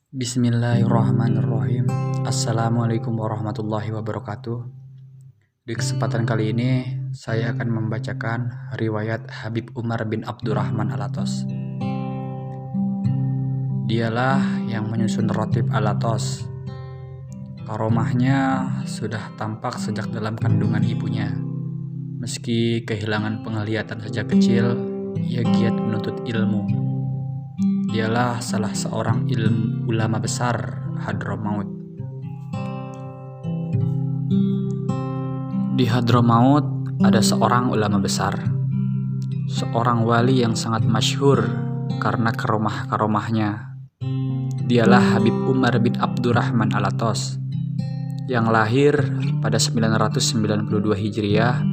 Bismillahirrahmanirrahim. Assalamualaikum warahmatullahi wabarakatuh. Di kesempatan kali ini saya akan membacakan riwayat Habib Umar bin Abdurrahman Al-Atos. Dialah yang menyusun Rotib Al-Atos. Karomahnya sudah tampak sejak dalam kandungan ibunya. Meski kehilangan penglihatan sejak kecil, ia giat menuntut ilmu. Dialah salah seorang ulama besar Hadramaut. Di Hadramaut ada seorang ulama besar, seorang wali yang sangat masyhur karena karomah-karomahnya. Dialah Habib Umar bin Abdurrahman Al-Atos yang lahir pada 992 Hijriah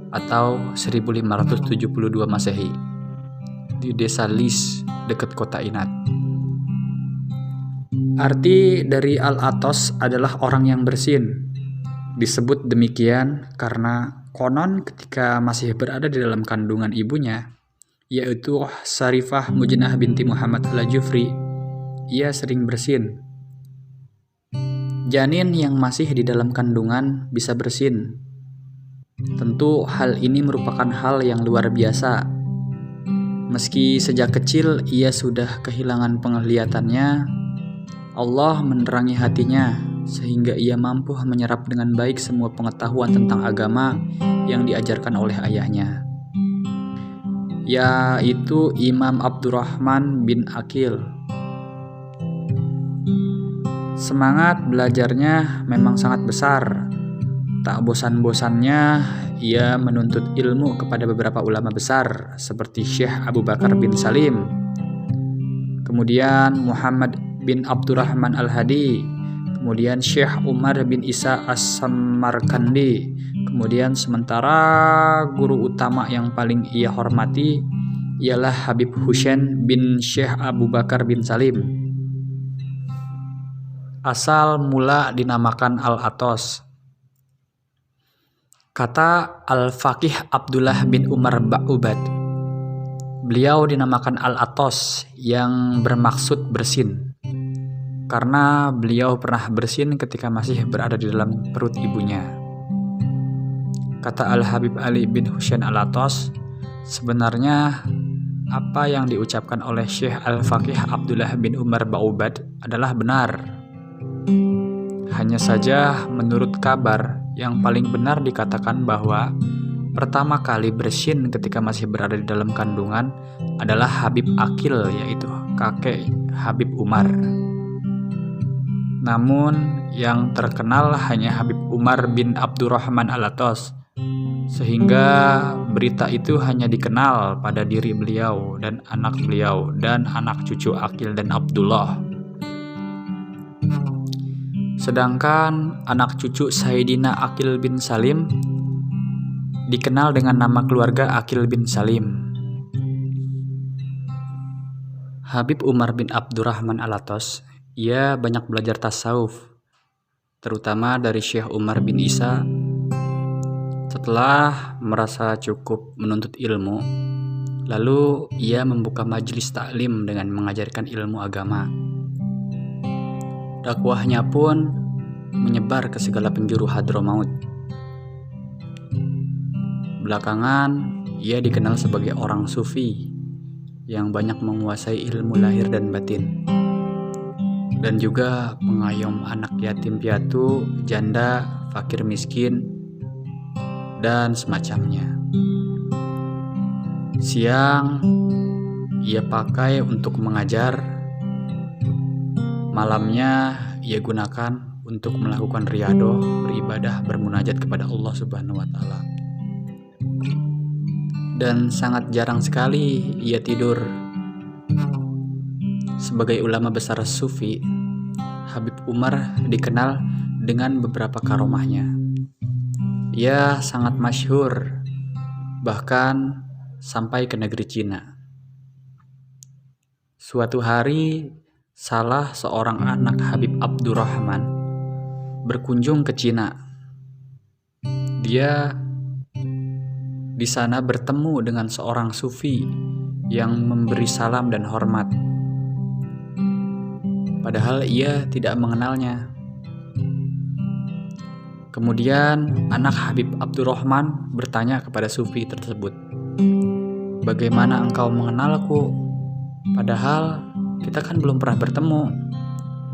atau 1572 Masehi di desa Lis dekat kota Inat. Arti dari Al-Atos adalah orang yang bersin. Disebut demikian karena konon ketika masih berada di dalam kandungan ibunya, yaitu Sarifah Mujnah binti Muhammad Al-Jufri, ia sering bersin. Janin yang masih di dalam kandungan bisa bersin. Tentu hal ini merupakan hal yang luar biasa. Meski sejak kecil ia sudah kehilangan penglihatannya, Allah menerangi hatinya sehingga ia mampu menyerap dengan baik semua pengetahuan tentang agama yang diajarkan oleh ayahnya, yaitu Imam Abdurrahman bin Aqil. Semangat belajarnya memang sangat besar. Tak bosan-bosannya ia menuntut ilmu kepada beberapa ulama besar seperti Syekh Abu Bakar bin Salim, kemudian Muhammad bin Abdurrahman Al-Hadi, kemudian Syekh Umar bin Isa As-Samarkandi. Kemudian sementara guru utama yang paling ia hormati ialah Habib Husain bin Syekh Abu Bakar bin Salim. Asal mula dinamakan Al-Atos. Kata Al-Faqih Abdullah bin Umar Ba'ubad, beliau dinamakan Al-Atos yang bermaksud bersin karena beliau pernah bersin ketika masih berada di dalam perut ibunya. Kata Al-Habib Ali bin Husain Al-Atos, sebenarnya apa yang diucapkan oleh Syekh Al-Faqih Abdullah bin Umar Ba'ubad adalah benar. Hanya saja menurut kabar yang paling benar dikatakan bahwa pertama kali bersin ketika masih berada di dalam kandungan adalah Habib Aqil, yaitu kakek Habib Umar. Namun yang terkenal hanya Habib Umar bin Abdurrahman Al-Atos, sehingga berita itu hanya dikenal pada diri beliau dan anak cucu Aqil dan Abdullah. Sedangkan anak cucu Sayyidina Aqil bin Salim dikenal dengan nama keluarga Aqil bin Salim. Habib Umar bin Abdurrahman Al-Atos, ia banyak belajar tasawuf, terutama dari Syekh Umar bin Isa. Setelah merasa cukup menuntut ilmu, lalu ia membuka majelis taklim dengan mengajarkan ilmu agama. Dakwahnya pun menyebar ke segala penjuru Hadramaut. Belakangan, ia dikenal sebagai orang sufi yang banyak menguasai ilmu lahir dan batin, dan juga pengayom anak yatim piatu, janda, fakir miskin, dan semacamnya. Siang, ia pakai untuk mengajar. Malamnya ia gunakan untuk melakukan riyadhah, beribadah, bermunajat kepada Allah Subhanahu wa taala. Dan sangat jarang sekali ia tidur. Sebagai ulama besar sufi, Habib Umar dikenal dengan beberapa karomahnya. Ia sangat masyhur, bahkan sampai ke negeri Cina. Suatu hari, salah seorang anak Habib Abdurrahman berkunjung ke Cina. Dia di sana bertemu dengan seorang sufi yang memberi salam dan hormat. padahal ia tidak mengenalnya. Kemudian anak Habib Abdurrahman bertanya kepada sufi tersebut, "Bagaimana engkau mengenalku? Padahal kita kan belum pernah bertemu,"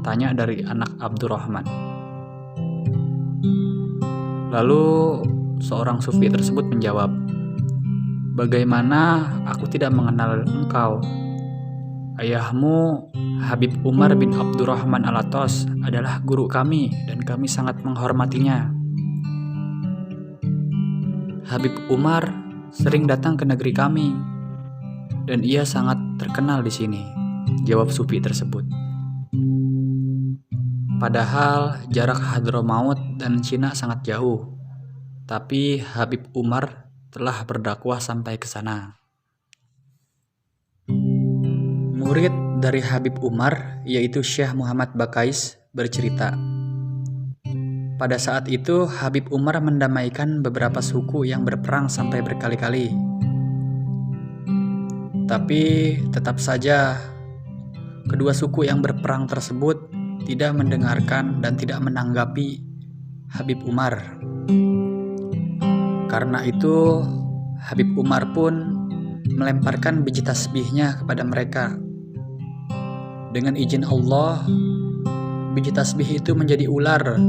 tanya dari anak Abdurrahman. Lalu seorang sufi tersebut menjawab, "Bagaimana aku tidak mengenal engkau? Ayahmu Habib Umar bin Abdurrahman Alatos adalah guru kami dan kami sangat menghormatinya. Habib Umar sering datang ke negeri kami dan ia sangat terkenal di sini," jawab sufi tersebut. Padahal jarak Hadramaut dan Cina sangat jauh, tapi Habib Umar telah berdakwah sampai ke sana. Murid dari Habib Umar, yaitu Syekh Muhammad Bakais, bercerita, pada saat itu Habib Umar mendamaikan beberapa suku yang berperang sampai berkali-kali. Tapi tetap saja kedua suku yang berperang tersebut tidak mendengarkan dan tidak menanggapi Habib Umar. Karena itu Habib Umar pun melemparkan biji tasbihnya kepada mereka. Dengan izin Allah, biji tasbih itu menjadi ular.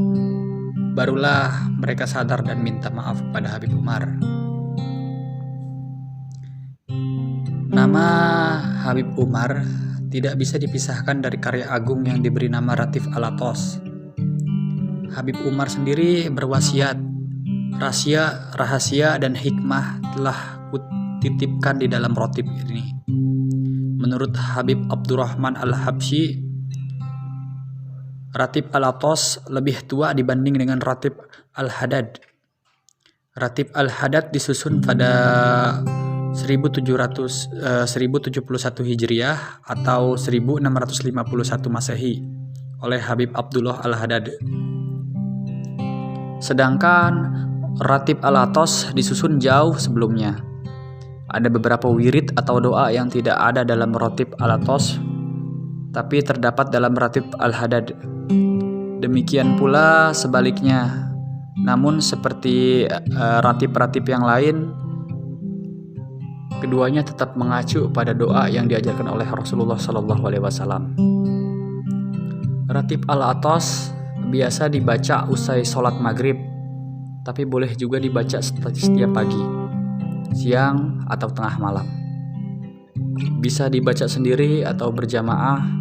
Barulah mereka sadar dan minta maaf kepada Habib Umar. Nama Habib Umar tidak bisa dipisahkan dari karya agung yang diberi nama Ratib Alatos. Habib Umar sendiri berwasiat, rahasia dan hikmah telah kutitipkan di dalam ratib ini. Menurut Habib Abdurrahman Al-Habsyi, Ratib Alatos lebih tua dibanding dengan Ratib Al-Hadad. Ratib Al-Hadad disusun pada 1071 Hijriah atau 1651 Masehi oleh Habib Abdullah Al-Hadad. Sedangkan Ratib Alatos disusun jauh sebelumnya. Ada beberapa wirid atau doa yang tidak ada dalam Ratib Alatos, tapi terdapat dalam Ratib Al-Hadad. Demikian pula sebaliknya. Namun seperti ratib-ratib yang lain, keduanya tetap mengacu pada doa yang diajarkan oleh Rasulullah SAW. Ratib Al-Atos biasa dibaca usai sholat maghrib, tapi boleh juga dibaca setiap pagi, siang, atau tengah malam. Bisa dibaca sendiri atau berjamaah.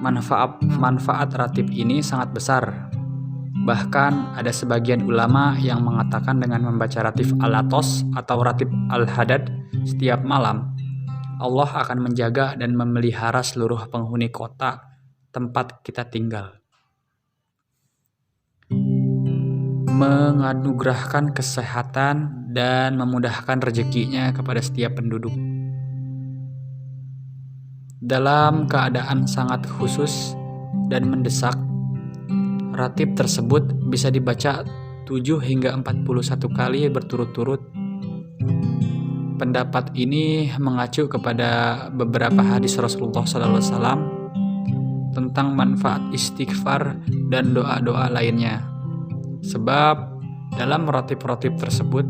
Manfaat ratib ini sangat besar. Bahkan ada sebagian ulama yang mengatakan dengan membaca Ratib Al-Atos atau Ratib Al-Hadad setiap malam, Allah akan menjaga dan memelihara seluruh penghuni kota tempat kita tinggal, menganugerahkan kesehatan dan memudahkan rezekinya kepada setiap penduduk. Dalam keadaan sangat khusus dan mendesak, ratib tersebut bisa dibaca 7 hingga 41 kali berturut-turut. Pendapat ini mengacu kepada beberapa hadis Rasulullah SAW tentang manfaat istighfar dan doa-doa lainnya. Sebab dalam ratib-ratib tersebut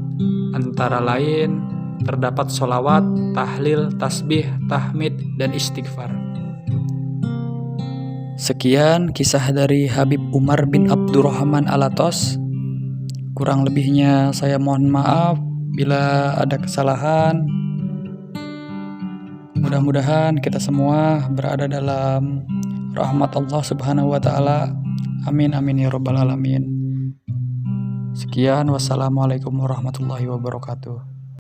antara lain terdapat sholawat, tahlil, tasbih, tahmid, dan istighfar. Sekian kisah dari Habib Umar bin Abdurrahman Alatos. Kurang lebihnya saya mohon maaf bila ada kesalahan. Mudah-mudahan kita semua berada dalam rahmat Allah Subhanahu wa Ta'ala. Amin amin ya rabbal alamin. Sekian, wassalamualaikum warahmatullahi wabarakatuh.